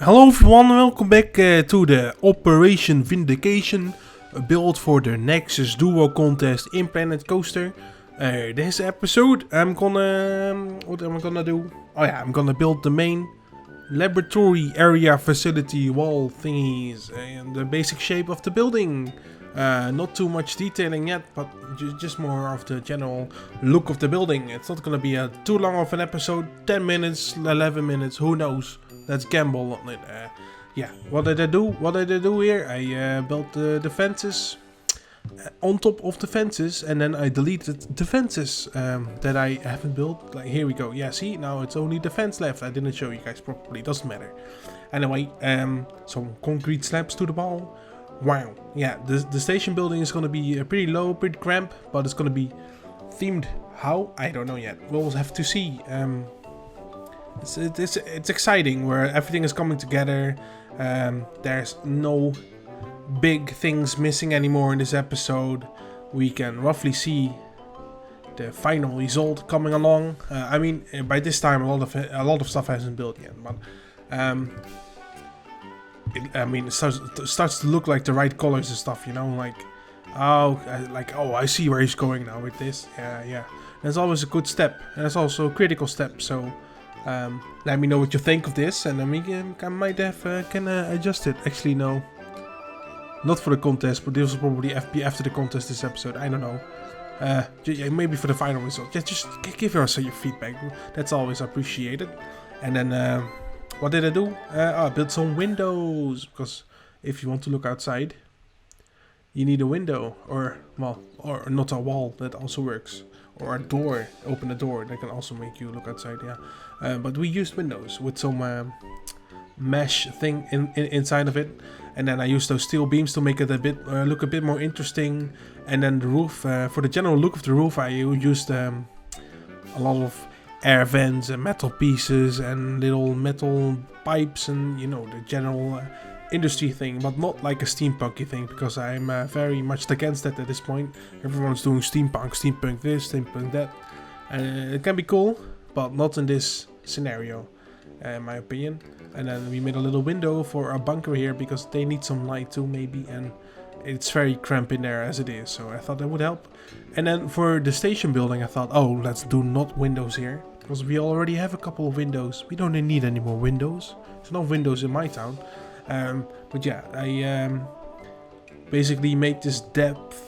Hello everyone, welcome back to the Operation Vindication build for the Nexus duo contest in Planet Coaster. This episode what am I gonna do? Oh yeah, I'm gonna build the main laboratory area facility wall thingies and the basic shape of the building. Not too much detailing yet, but just more of the general look of the building. It's not gonna be too long of an episode, 10 minutes, 11 minutes, who knows. Let's gamble on it. Yeah, what did I do? What did I do here? I built the fences on top of the fences, and then I deleted the fences that I haven't built. Like, here we go. Yeah, see, now it's only the fence left. I didn't show you guys properly. Doesn't matter. Anyway, some concrete slabs to the wall. Wow. Yeah, the station building is gonna be pretty low, pretty cramped, but it's gonna be themed. How? I don't know yet. We'll have to see. It's exciting where everything is coming together. There's no big things missing anymore in this episode. We can roughly see the final result coming along. I mean, by this time a lot of stuff hasn't built yet, but it starts to look like the right colors and stuff. You know, like I see where he's going now with this. Yeah. That's always a good step, and it's also a critical step. So. Let me know what you think of this, and then I might have can adjust it. Actually, no, not for the contest, but this will probably be after the contest. This episode, I don't know. Yeah, maybe for the final result. Yeah, just give us your feedback. That's always appreciated. And then, what did I do? I built some windows, because if you want to look outside, you need a window, or not a wall. That also works. Or a door, open a door, that can also make you look outside, yeah. But we used windows with some mesh thing inside of it. And then I used those steel beams to make it look a bit more interesting. And then the roof, for the general look of the roof, I used a lot of air vents and metal pieces and little metal pipes and, you know, the general industry thing, but not like a steampunky thing, because I'm very much against that at this point. Everyone's doing steampunk this, steampunk that. It can be cool, but not in this scenario, in my opinion. And then we made a little window for our bunker here, because they need some light too, maybe, and it's very cramped in there as it is, so I thought that would help. And then for the station building, I thought, oh, let's do not windows here, because we already have a couple of windows. We don't need any more windows. There's no windows in my town. But yeah, I basically made this depth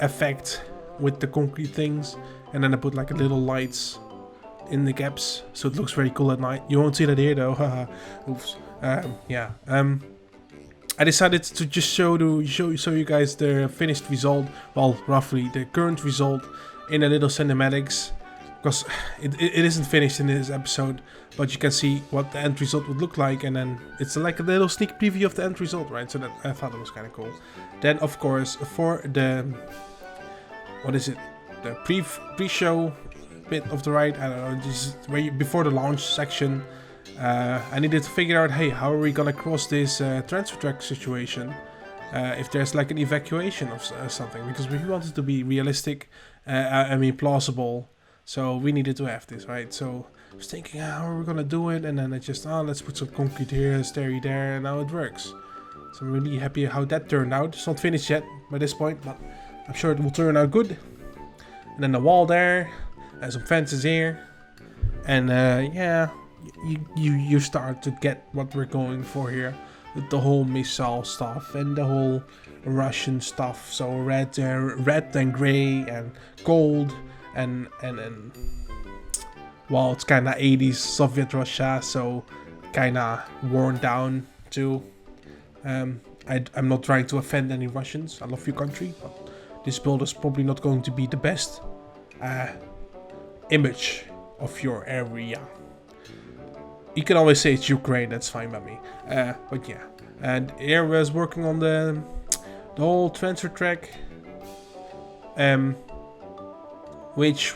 effect with the concrete things, and then I put like a little lights in the gaps, so it looks very cool at night. You won't see that here though. Oops. Yeah. I decided to just show you guys the finished result. Well, roughly the current result in a little cinematics. Because it isn't finished in this episode, but you can see what the end result would look like, and then it's like a little sneak preview of the end result, right? So that I thought it was kind of cool. Then, of course, for the the pre-show bit of the ride, I don't know, just before the launch section, I needed to figure out, hey, how are we gonna cross this transfer track situation? If there's like an evacuation of something, because we want it to be realistic, plausible. So we needed to have this, right? So I was thinking, how are we gonna do it? And then I just, let's put some concrete here, a stairway there, and now it works. So I'm really happy how that turned out. It's not finished yet by this point, but I'm sure it will turn out good. And then the wall there, and some fences here, and yeah, you start to get what we're going for here with the whole missile stuff and the whole Russian stuff. So red and gray and gold. And well, it's kinda 80s Soviet Russia, so kinda worn down too. I'm not trying to offend any Russians. I love your country, but this build is probably not going to be the best image of your area. You can always say it's Ukraine, that's fine by me. But yeah, and here was working on the whole transfer track. Which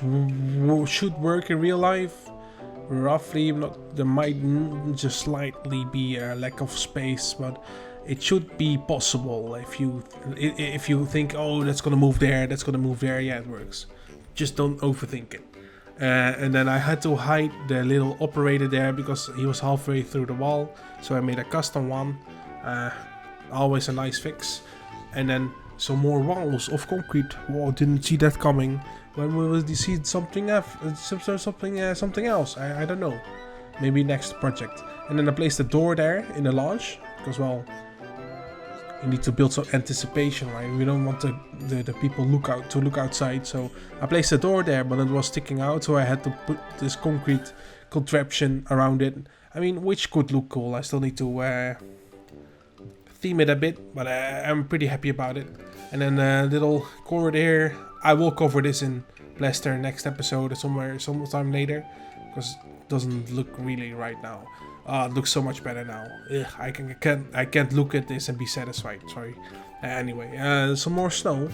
should work in real life, roughly. There might just slightly be a lack of space, but it should be possible. If you think, oh, that's gonna move there, yeah, it works. Just don't overthink it. And then I had to hide the little operator there because he was halfway through the wall. So I made a custom one. Always a nice fix. And then some more walls of concrete. Whoa, didn't see that coming. When we will see something else. I don't know. Maybe next project. And then I placed a door there in the launch. Because, well, you need to build some anticipation, right? We don't want the people to look outside. So I placed a door there, but it was sticking out. So I had to put this concrete contraption around it. I mean, which could look cool. I still need to theme it a bit, but I'm pretty happy about it. And then a little corridor here. I will cover this in plaster next episode or sometime later, because it doesn't look really right now. It looks so much better now. Ugh, I can't look at this and be satisfied. Sorry. Anyway, some more snow.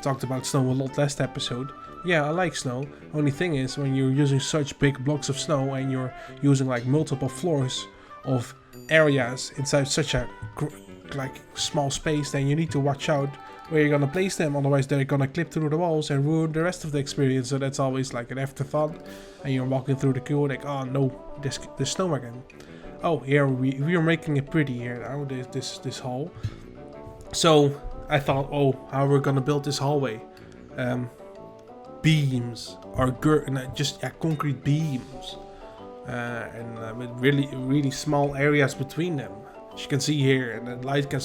Talked about snow a lot last episode. Yeah, I like snow. Only thing is, when you're using such big blocks of snow and you're using like multiple floors of areas inside such a small space, then you need to watch out where you're gonna place them. Otherwise, they're gonna clip through the walls and ruin the rest of the experience. So that's always like an afterthought. And you're walking through the queue like, oh no, there's snow again. Oh, here we are making it pretty here now. This hall. So I thought, oh, how we're gonna build this hallway? Beams or concrete beams, and with really small areas between them. As you can see here, and the light can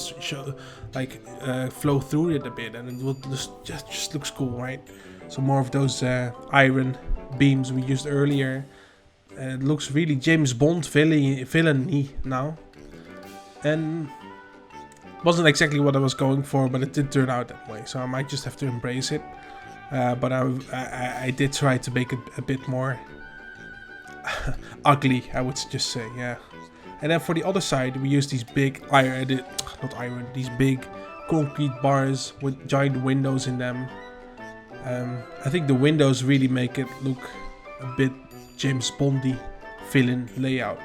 flow through it a bit, and it will just looks cool, right? So more of those iron beams we used earlier. It looks really James Bond villain-y now, and wasn't exactly what I was going for, but it did turn out that way. So I might just have to embrace it. But I did try to make it a bit more ugly, I would just say, yeah. And then for the other side, we use these big these big concrete bars with giant windows in them. I think the windows really make it look a bit James Bondy villain layout.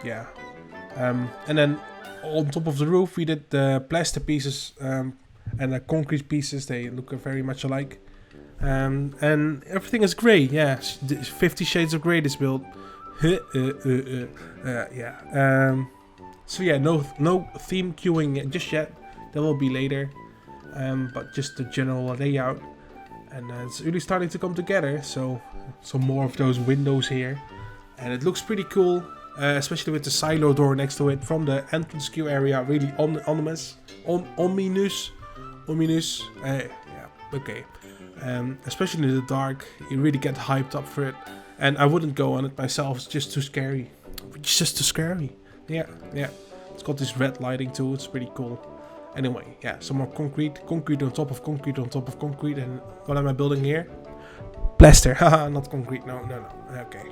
Yeah. And then on top of the roof, we did the plaster pieces and the concrete pieces. They look very much alike. And everything is grey. Yeah, 50 Shades of Grey this build. Yeah. So yeah, no theme queuing just yet. There will be later. But just the general layout. And it's really starting to come together. So some more of those windows here. And it looks pretty cool. Especially with the silo door next to it from the entrance queue area. Really ominous. Ominous. Yeah, okay. Especially in the dark, you really get hyped up for it. And I wouldn't go on it myself, it's just too scary. It's just too scary. Yeah. It's got this red lighting too, it's pretty cool. Anyway, yeah, some more concrete on top of concrete on top of concrete. And what am I building here? Plaster, haha, not concrete, no. Okay.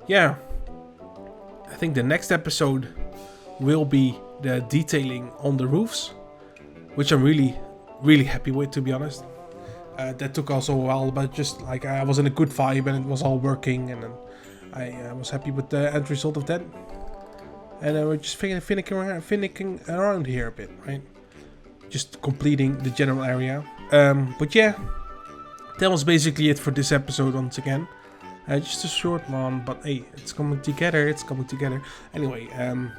Yeah. I think the next episode will be the detailing on the roofs, which I'm really happy with, to be honest. That took also a while, but just like I was in a good vibe and it was all working, and then I was happy with the end result of that. And we're just finicking around here a bit, right? Just completing the general area. But yeah, that was basically it for this episode once again. Just a short one, but hey, it's coming together. Anyway,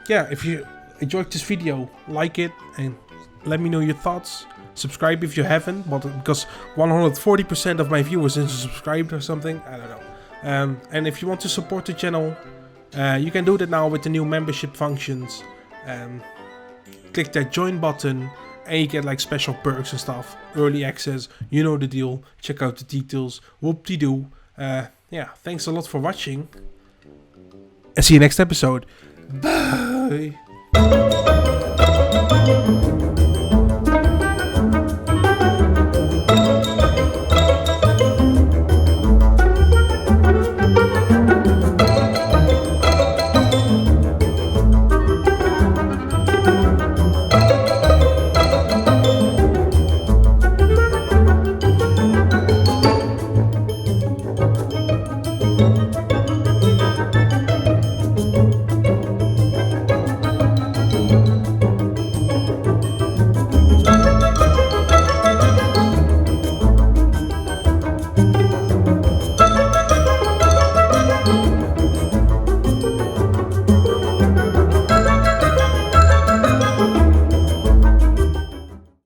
yeah, if you enjoyed this video, like it and let me know your thoughts. Subscribe if you haven't, but because 140% of my viewers isn't subscribed or something, I don't know. And if you want to support the channel, you can do that now with the new membership functions. Click that join button and you get like special perks and stuff, early access, you know the deal. Check out the details. Whoop-de-doo. Yeah, thanks a lot for watching, and see you next episode. Bye.